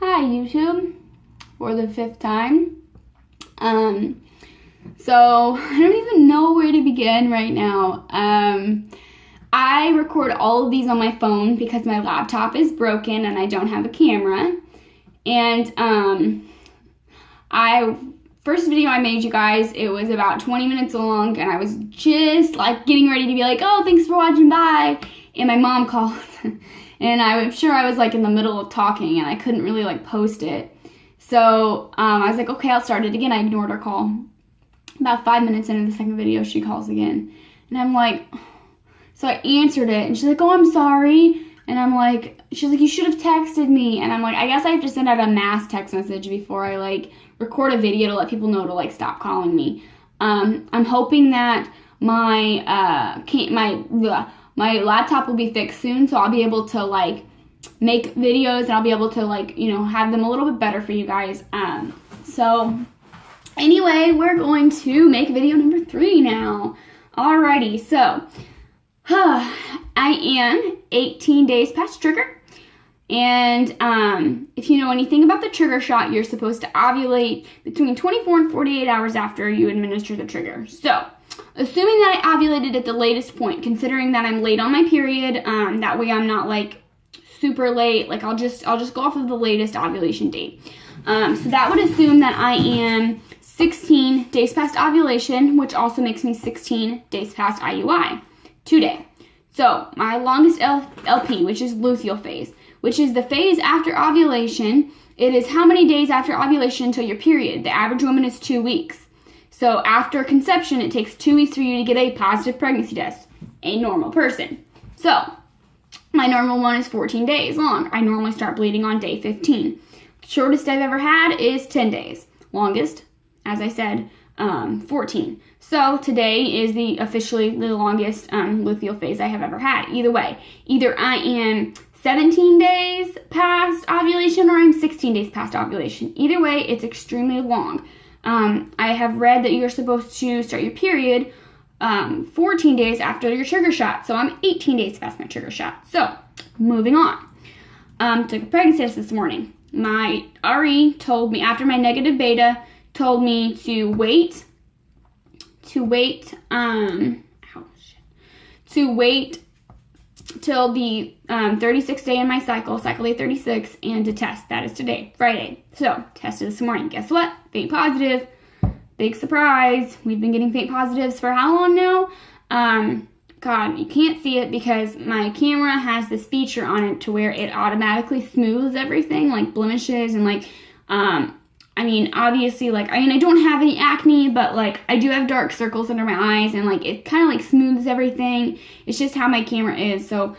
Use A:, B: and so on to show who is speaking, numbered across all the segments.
A: Hi YouTube, for the 5th time. So I don't even know where to begin right now. I record all of these on my phone because my laptop is broken and I don't have a camera. And first video I made, you guys, it was about 20 minutes long, and I was just like getting ready to be like, oh, thanks for watching, bye. And my mom called. And I'm sure I was like in the middle of talking and I couldn't really like post it. So I was like, okay, I'll start it again. I ignored her call. About 5 minutes into the second video, she calls again. And I'm like, so I answered it and she's like, oh, I'm sorry. And I'm like, she's like, you should have texted me. And I'm like, I guess I have to send out a mass text message before I like record a video to let people know to like stop calling me. I'm hoping that my laptop will be fixed soon, so I'll be able to like make videos and I'll be able to like, you know, have them a little bit better for you guys. So anyway, we're going to make video number 3 now. Alrighty, so I am 18 days past trigger. And if you know anything about the trigger shot, you're supposed to ovulate between 24 and 48 hours after you administer the trigger. So assuming that I ovulated at the latest point, considering that I'm late on my period, that way I'm not like super late, like I'll just go off of the latest ovulation date. So that would assume that I am 16 days past ovulation, which also makes me 16 days past IUI today. So my longest LP, which is luteal phase, which is the phase after ovulation. It is how many days after ovulation until your period. The average woman is 2 weeks. So after conception, it takes 2 weeks for you to get a positive pregnancy test, a normal person. So my normal one is 14 days long. I normally start bleeding on day 15. Shortest I've ever had is 10 days. Longest, as I said, 14. So today is officially the longest luteal phase I have ever had. Either way, either I am 17 days past ovulation or I'm 16 days past ovulation. Either way, it's extremely long. I have read that you're supposed to start your period 14 days after your trigger shot. So I'm 18 days past my trigger shot. So moving on. Took a pregnancy test this morning. My RE told me, after my negative beta, told me to wait till the 36th day in my cycle day 36, and to test. That is today, Friday. So, tested this morning. Guess what? Faint positive. Big surprise. We've been getting faint positives for how long now? God, you can't see it because my camera has this feature on it to where it automatically smooths everything, like blemishes and like, I mean, obviously, like, I don't have any acne, but, like, I do have dark circles under my eyes, and, like, it kind of, like, smooths everything. It's just how my camera is. So,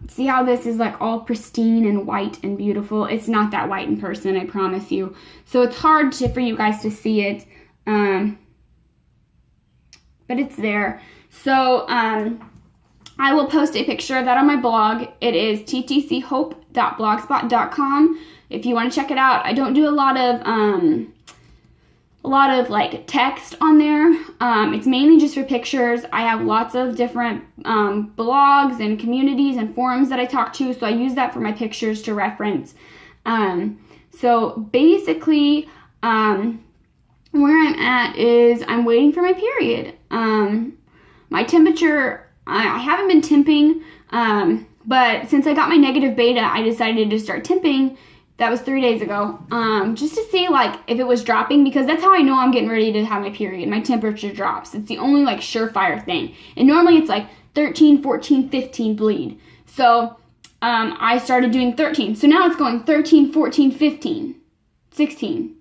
A: see how this is, like, all pristine and white and beautiful? It's not that white in person, I promise you. So, it's hard for you guys to see it, but it's there. So, I will post a picture of that on my blog. It is ttchope.blogspot.com. If you want to check it out. I don't do a lot of like text on there. It's mainly just for pictures. I have lots of different blogs and communities and forums that I talk to, so I use that for my pictures to reference. So basically, where I'm at is I'm waiting for my period. My temperature, I haven't been temping, but since I got my negative beta, I decided to start temping. That was 3 days ago, just to see like if it was dropping, because that's how I know I'm getting ready to have my period. My temperature drops. It's the only like surefire thing. And normally it's like 13, 14, 15 bleed. So I started doing 13. So now it's going 13, 14, 15, 16.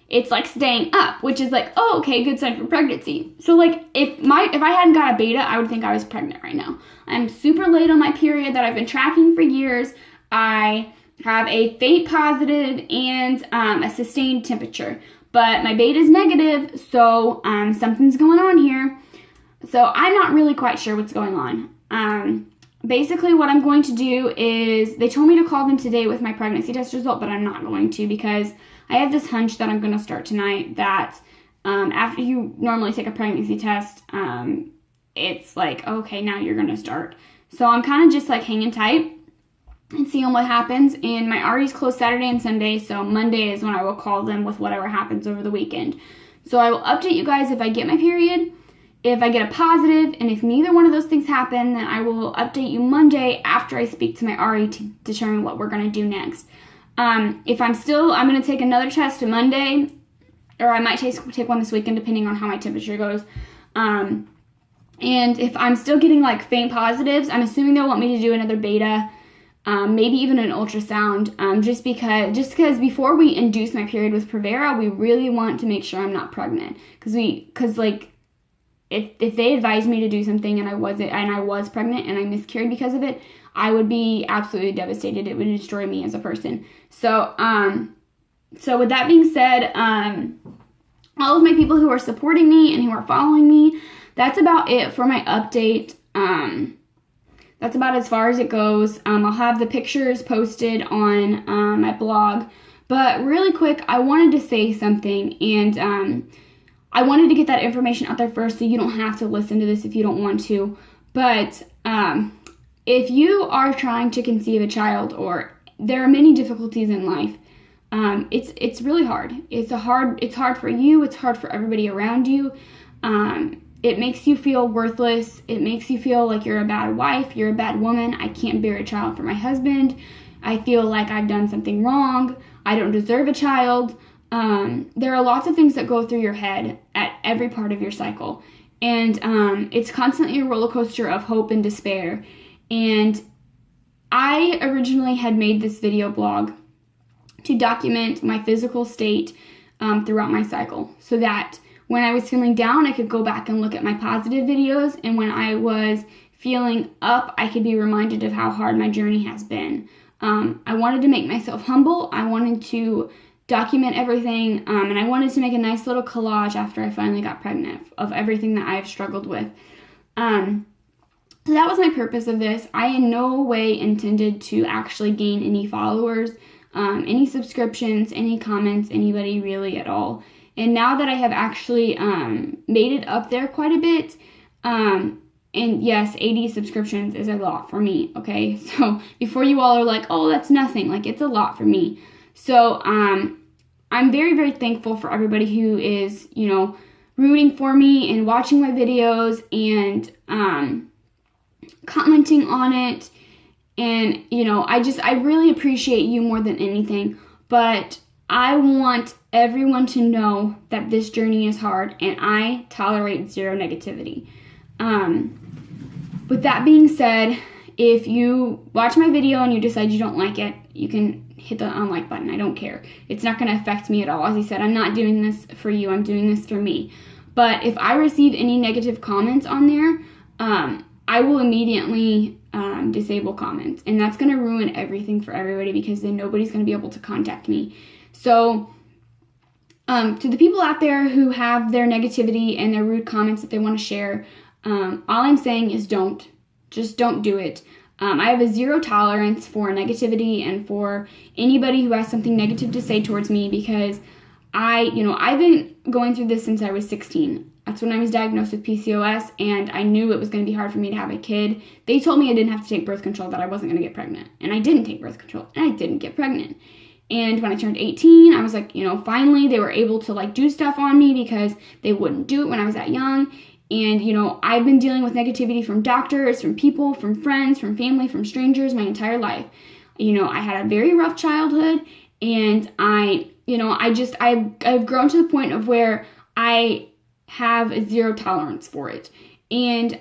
A: It's like staying up, which is like, oh, okay, good sign for pregnancy. So like if I hadn't got a beta, I would think I was pregnant right now. I'm super late on my period that I've been tracking for years. I have a faint positive and a sustained temperature, but my beta is negative, so something's going on here. So I'm not really quite sure what's going on. Basically what I'm going to do is, they told me to call them today with my pregnancy test result, but I'm not going to, because I have this hunch that I'm going to start tonight that after you normally take a pregnancy test, it's like, okay, now you're going to start. So I'm kind of just like hanging tight. and see what happens. And my RE's closed Saturday and Sunday, so Monday is when I will call them with whatever happens over the weekend. So I will update you guys if I get my period, if I get a positive, and if neither one of those things happen, then I will update you Monday after I speak to my RE to determine what we're going to do next. If I'm going to take another test on Monday, or I might take one this weekend depending on how my temperature goes. And if I'm still getting like faint positives, I'm assuming they'll want me to do another beta, maybe even an ultrasound, just because before we induce my period with Provera, we really want to make sure I'm not pregnant, because like if they advised me to do something and I was pregnant and I miscarried because of it, I would be absolutely devastated. It would destroy me as a person. So with that being said, all of my people who are supporting me and who are following me, that's about it for my update. That's about as far as it goes. I'll have the pictures posted on my blog. But really quick, I wanted to say something, and I wanted to get that information out there first so you don't have to listen to this if you don't want to. But if you are trying to conceive a child, or there are many difficulties in life, it's really hard. It's hard for you. It's hard for everybody around you. It makes you feel worthless. It makes you feel like you're a bad wife. You're a bad woman. I can't bear a child for my husband. I feel like I've done something wrong. I don't deserve a child. There are lots of things that go through your head at every part of your cycle. And it's constantly a roller coaster of hope and despair. And I originally had made this video blog to document my physical state throughout my cycle, so that when I was feeling down, I could go back and look at my positive videos, and when I was feeling up, I could be reminded of how hard my journey has been. I wanted to make myself humble. I wanted to document everything, and I wanted to make a nice little collage after I finally got pregnant of everything that I've struggled with. So that was my purpose of this. I in no way intended to actually gain any followers, any subscriptions, any comments, anybody really at all. And now that I have actually made it up there quite a bit, and yes, 80 subscriptions is a lot for me, okay? So before you all are like, oh, that's nothing, like it's a lot for me. So I'm very, very thankful for everybody who is, rooting for me and watching my videos and commenting on it. And, I really appreciate you more than anything. But I want everyone to know that this journey is hard, and I tolerate zero negativity. With that being said, if you watch my video and you decide you don't like it, you can hit the unlike button. I don't care. It's not going to affect me at all. As I said, I'm not doing this for you. I'm doing this for me. But if I receive any negative comments on there, I will immediately disable comments. And that's going to ruin everything for everybody, because then nobody's going to be able to contact me. So to the people out there who have their negativity and their rude comments that they want to share, all I'm saying is just don't do it. I have a zero tolerance for negativity and for anybody who has something negative to say towards me, because I've been going through this since I was 16. That's when I was diagnosed with PCOS, and I knew it was going to be hard for me to have a kid. They told me I didn't have to take birth control, that I wasn't going to get pregnant. And I didn't take birth control, and I didn't get pregnant. And when I turned 18, I was like, finally they were able to do stuff on me, because they wouldn't do it when I was that young. And, I've been dealing with negativity from doctors, from people, from friends, from family, from strangers my entire life. I had a very rough childhood, and I've grown to the point of where I have a zero tolerance for it. And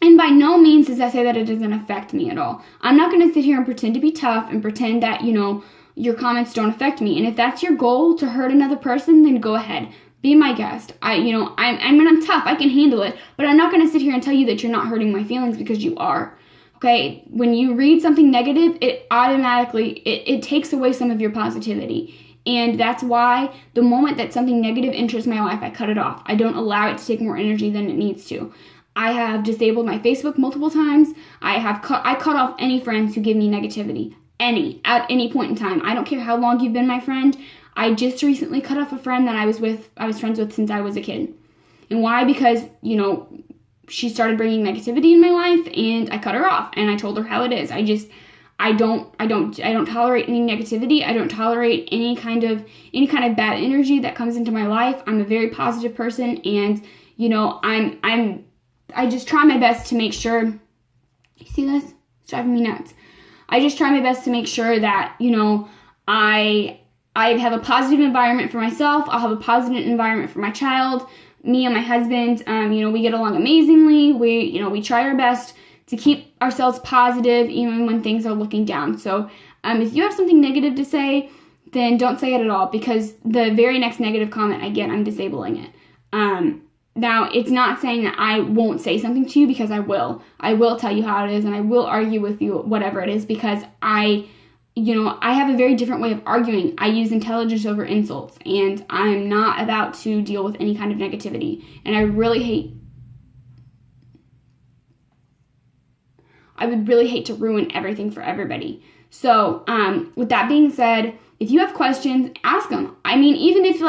A: and by no means does that say that it doesn't affect me at all. I'm not going to sit here and pretend to be tough and pretend that, your comments don't affect me. And if that's your goal, to hurt another person, then go ahead. Be my guest. I'm tough. I can handle it. But I'm not going to sit here and tell you that you're not hurting my feelings, because you are. Okay? When you read something negative, it automatically, it takes away some of your positivity. And that's why the moment that something negative enters my life, I cut it off. I don't allow it to take more energy than it needs to. I have disabled my Facebook multiple times. I cut off any friends who give me negativity. At any point in time. I don't care how long you've been my friend. I just recently cut off a friend that I was friends with since I was a kid. And why? Because, she started bringing negativity in my life, and I cut her off, and I told her how it is. I don't tolerate any negativity. I don't tolerate any kind of bad energy that comes into my life. I'm a very positive person, and you know, I just try my best to make sure. You see this? It's driving me nuts. I just try my best to make sure that, you know, I have a positive environment for myself. I'll have a positive environment for my child. Me and my husband, you know, we get along amazingly. We try our best to keep ourselves positive even when things are looking down. So if you have something negative to say, then don't say it at all, because the very next negative comment I get, I'm disabling it. Now, it's not saying that I won't say something to you, because I will. I will tell you how it is, and I will argue with you, whatever it is, because I have a very different way of arguing. I use intelligence over insults, and I'm not about to deal with any kind of negativity. And I would really hate to ruin everything for everybody. So, with that being said, if you have questions, ask them. I mean, even if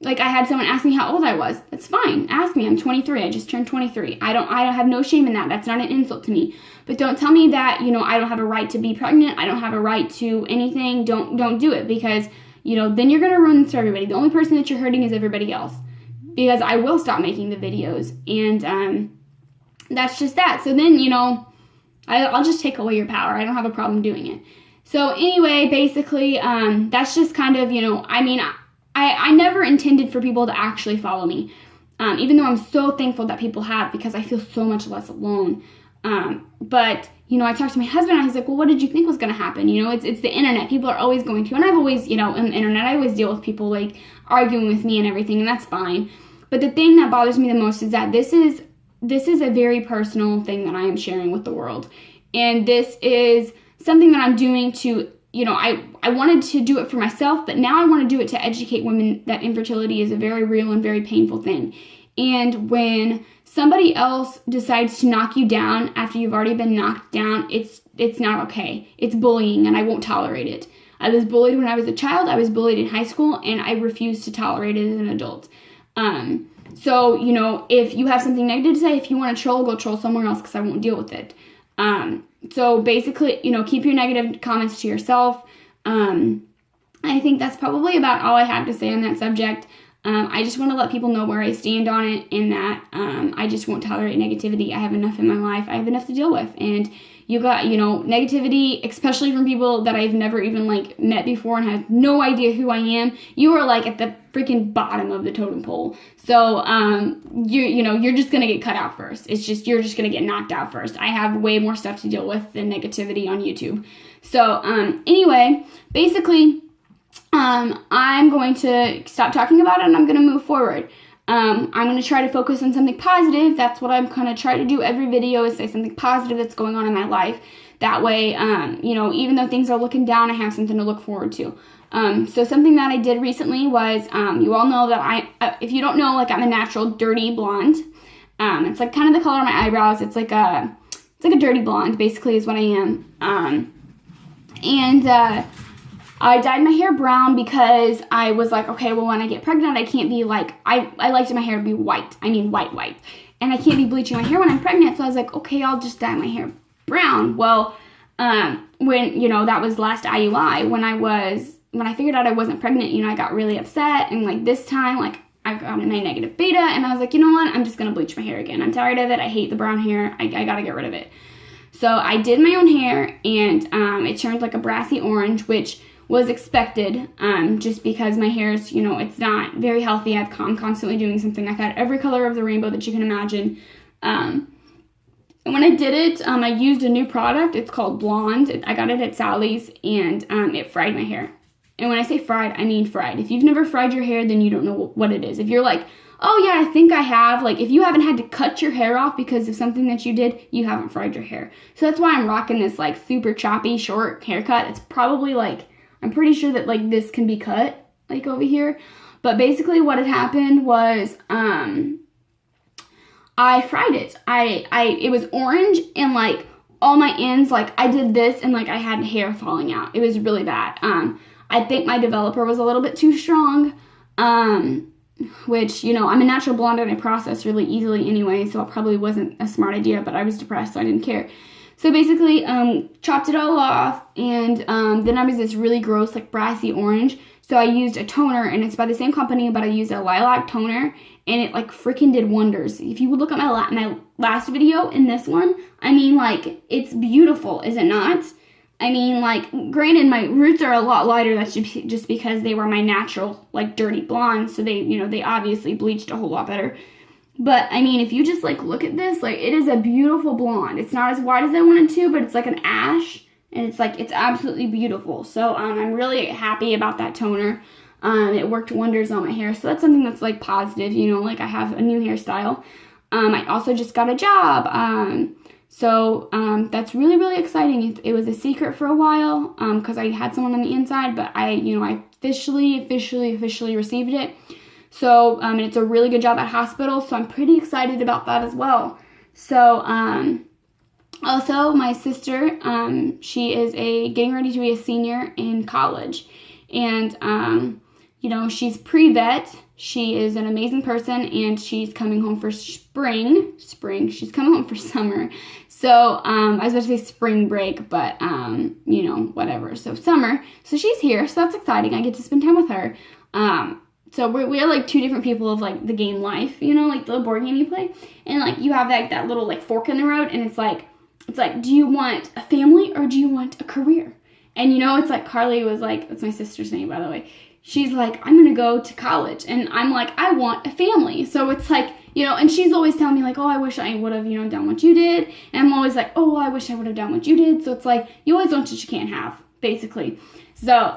A: like I had someone ask me how old I was, that's fine. Ask me. I'm 23. I just turned 23. I don't have no shame in that. That's not an insult to me. But don't tell me that, you know, I don't have a right to be pregnant. I don't have a right to anything. Don't do it, because, you know, then you're going to ruin this for everybody. The only person that you're hurting is everybody else, because I will stop making the videos, and that's just that. So then, you know, I'll just take away your power. I don't have a problem doing it. So anyway, basically, that's just kind of, you know, I mean, I never intended for people to actually follow me, even though I'm so thankful that people have, because I feel so much less alone. But, you know, I talked to my husband, and he's like, well, what did you think was going to happen? You know, it's the internet. People are always going to, and I've always, you know, on the internet, I always deal with people, like, arguing with me and everything, and that's fine. But the thing that bothers me the most is that this is a very personal thing that I am sharing with the world. And this is something that I'm doing to, you know, I wanted to do it for myself, but now I want to do it to educate women that infertility is a very real and very painful thing. And when somebody else decides to knock you down after you've already been knocked down, it's not okay. It's bullying, and I won't tolerate it. I was bullied when I was a child. I was bullied in high school, and I refuse to tolerate it as an adult. So, you know, if you have something negative to say, if you want to troll, go troll somewhere else, because I won't deal with it. So basically, you know, keep your negative comments to yourself. I think that's probably about all I have to say on that subject. I just want to let people know where I stand on it, and that I just won't tolerate negativity. I have enough in my life. I have enough to deal with. And you got, you know, negativity, especially from people that I've never even, like, met before and have no idea who I am. You are, like, at the freaking bottom of the totem pole. So, you're just going to get cut out first. You're just going to get knocked out first. I have way more stuff to deal with than negativity on YouTube. So, anyway, basically, I'm going to stop talking about it, and I'm going to move forward. I'm going to try to focus on something positive. That's what I'm going to try to do every video, is say something positive that's going on in my life. That way, you know, even though things are looking down, I have something to look forward to. So something that I did recently was, you all know that if you don't know, like, I'm a natural dirty blonde. It's like kind of the color of my eyebrows. It's like a dirty blonde, basically, is what I am. I dyed my hair brown because I was like, okay, well, when I get pregnant, I can't be like, I liked my hair to be white. I mean, white. And I can't be bleaching my hair when I'm pregnant. So I was like, okay, I'll just dye my hair brown. Well, when, you know, that was last IUI, when I figured out I wasn't pregnant, you know, I got really upset. And, like, this time, like, I got my negative beta, and I was like, you know what? I'm just going to bleach my hair again. I'm tired of it. I hate the brown hair. I got to get rid of it. So I did my own hair, and it turned like a brassy orange, which was expected, just because my hair is, you know, it's not very healthy. I'm constantly doing something. I've had every color of the rainbow that you can imagine. And when I did it, I used a new product. It's called Blonde. I got it at Sally's, and it fried my hair. And when I say fried, I mean fried. If you've never fried your hair, then you don't know what it is. If you're like, oh yeah, I think I have, like, if you haven't had to cut your hair off because of something that you did, you haven't fried your hair. So that's why I'm rocking this, like, super choppy, short haircut. It's probably, like, I'm pretty sure that, like, this can be cut, like, over here. But basically what had happened was, I fried it. It was orange, and, like, all my ends, like, I did this, and, like, I had hair falling out. It was really bad. I think my developer was a little bit too strong. which, you know, I'm a natural blonde and I process really easily anyway, so it probably wasn't a smart idea, but I was depressed, so I didn't care. So basically, chopped it all off, and then I was this really gross, like, brassy orange. So I used a toner, and it's by the same company, but I used a lilac toner, and it, like, freaking did wonders. If you would look at my last video and this one, I mean, like, it's beautiful, is it not? I mean, like, granted, my roots are a lot lighter. That's just because they were my natural, like, dirty blondes, so they, you know, they obviously bleached a whole lot better. But, I mean, if you just, like, look at this, like, it is a beautiful blonde. It's not as white as I wanted to, but it's like an ash. And it's, like, it's absolutely beautiful. So, I'm really happy about that toner. It worked wonders on my hair. So, that's something that's, like, positive. You know, like, I have a new hairstyle. I also just got a job. So, that's really, really exciting. It was a secret for a while because I had someone on the inside. But I officially received it. So, and it's a really good job at hospital, so I'm pretty excited about that as well. So, also, my sister, she is getting ready to be a senior in college, and, you know, she's pre-vet. She is an amazing person, and she's coming home for spring. She's coming home for summer. So, I was about to say spring break, but, you know, whatever. So, summer. So, she's here, so that's exciting. I get to spend time with her. So we are like two different people of like the game life, you know, like the board game you play, and like you have that little like fork in the road, and it's like, do you want a family or do you want a career? And you know, it's like Carly was like, that's my sister's name, by the way. She's like, I'm gonna go to college, and I'm like, I want a family. So it's like, you know, and she's always telling me like, oh, I wish I would have, you know, done what you did, and I'm always like, oh, I wish I would have done what you did. So it's like you always want what you can't have, basically. So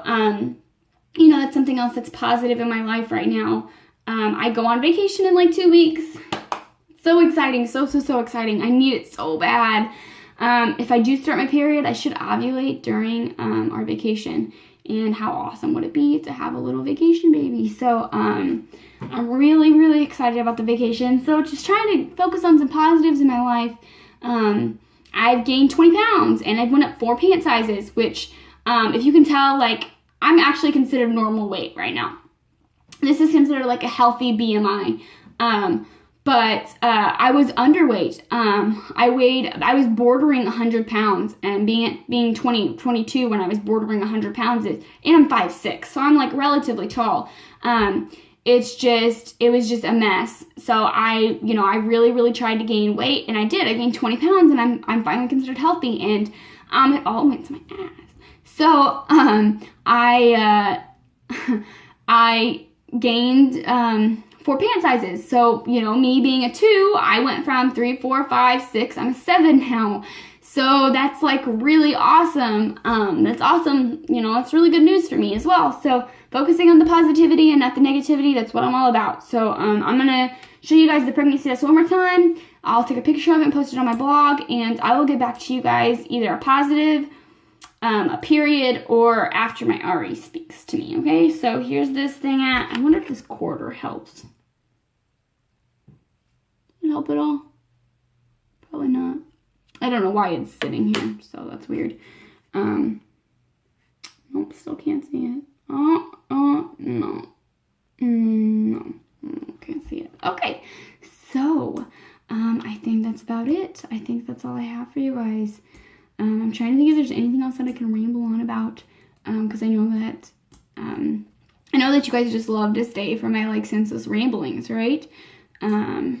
A: you know, that's something else that's positive in my life right now. I go on vacation in like 2 weeks. So exciting. So exciting. I need it so bad. If I do start my period, I should ovulate during our vacation. And how awesome would it be to have a little vacation baby? So I'm really, really excited about the vacation. So just trying to focus on some positives in my life. I've gained 20 pounds and I've went up 4 pant sizes, which if you can tell, like, I'm actually considered normal weight right now. This is considered like a healthy BMI. But I was underweight. I was bordering 100 pounds, and being 22 when I was bordering 100 pounds, and I'm 5'6", so I'm like relatively tall. It was just a mess. So I really, really tried to gain weight, and I did. I gained 20 pounds, and I'm finally considered healthy, and it all went to my ass. So, I gained, 4 pant sizes. So, you know, me being a 2, I went from 3, 4, 5, 6, I'm a 7 now. So that's like really awesome. That's awesome. You know, that's really good news for me as well. So focusing on the positivity and not the negativity, that's what I'm all about. So, I'm going to show you guys the pregnancy test one more time. I'll take a picture of it and post it on my blog, and I will get back to you guys either a positive, a period, or after my RE speaks to me, okay? So here's this thing I wonder if this quarter helps. Does it help at all? Probably not. I don't know why it's sitting here, so that's weird. Nope, still can't see it. No. No, can't see it. Okay, so, I think that's about it. I think that's all I have for you guys. I'm trying to think if there's anything else that I can ramble on about, because I know that you guys just love to stay for my, like, senseless ramblings, right? No, I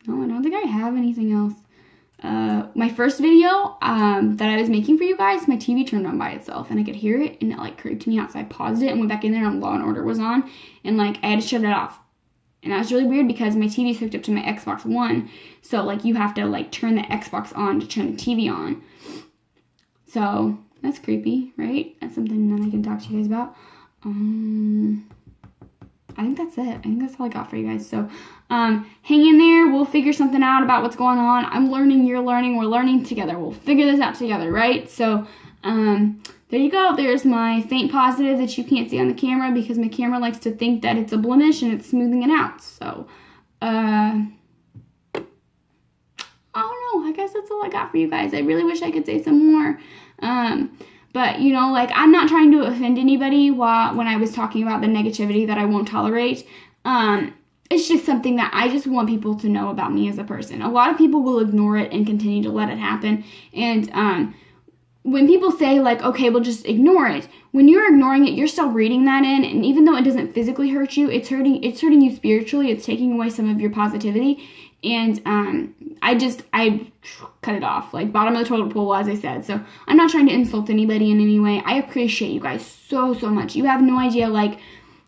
A: don't think I have anything else. My first video, that I was making for you guys, my TV turned on by itself, and I could hear it, and it, like, creeped me out, so I paused it and went back in there, and Law & Order was on, and, like, I had to shut it off. And that was really weird because my TV's hooked up to my Xbox One, so, like, you have to, like, turn the Xbox on to turn the TV on. So, that's creepy, right? That's something that I can talk to you guys about. I think that's it. I think that's all I got for you guys. So, hang in there. We'll figure something out about what's going on. I'm learning, you're learning, we're learning together. We'll figure this out together, right? So, there you go. There's my faint positive that you can't see on the camera because my camera likes to think that it's a blemish and it's smoothing it out. So, I don't know. I guess that's all I got for you guys. I really wish I could say some more. But, you know, like, I'm not trying to offend anybody when I was talking about the negativity that I won't tolerate. it's just something that I just want people to know about me as a person. A lot of people will ignore it and continue to let it happen. And when people say like, okay, well just ignore it. When you're ignoring it, you're still reading that in, and even though it doesn't physically hurt you, it's hurting you spiritually. It's taking away some of your positivity. And I cut it off, like bottom of the toilet bowl, as I said. So I'm not trying to insult anybody in any way. I appreciate you guys so much. You have no idea like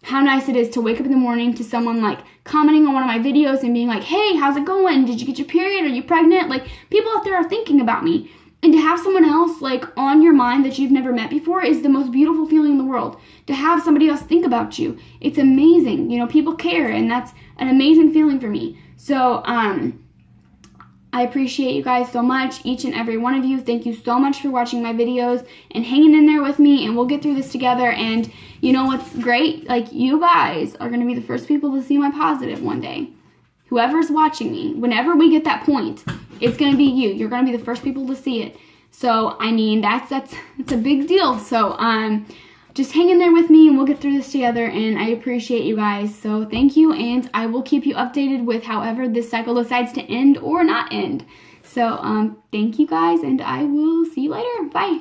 A: how nice it is to wake up in the morning to someone like commenting on one of my videos and being like, hey, how's it going? Did you get your period? Are you pregnant? Like, people out there are thinking about me. And to have someone else like on your mind that you've never met before is the most beautiful feeling in the world. To have somebody else think about you, it's amazing. You know, people care, and that's an amazing feeling for me. So I appreciate you guys so much, each and every one of you. Thank you so much for watching my videos and hanging in there with me, and we'll get through this together. And you know what's great? Like, you guys are going to be the first people to see my positive one day. Whoever's watching me, whenever we get that point, it's going to be you. You're going to be the first people to see it. So, I mean, that's a big deal. So, just hang in there with me, and we'll get through this together, and I appreciate you guys. So, thank you, and I will keep you updated with however this cycle decides to end or not end. So, thank you guys, and I will see you later. Bye.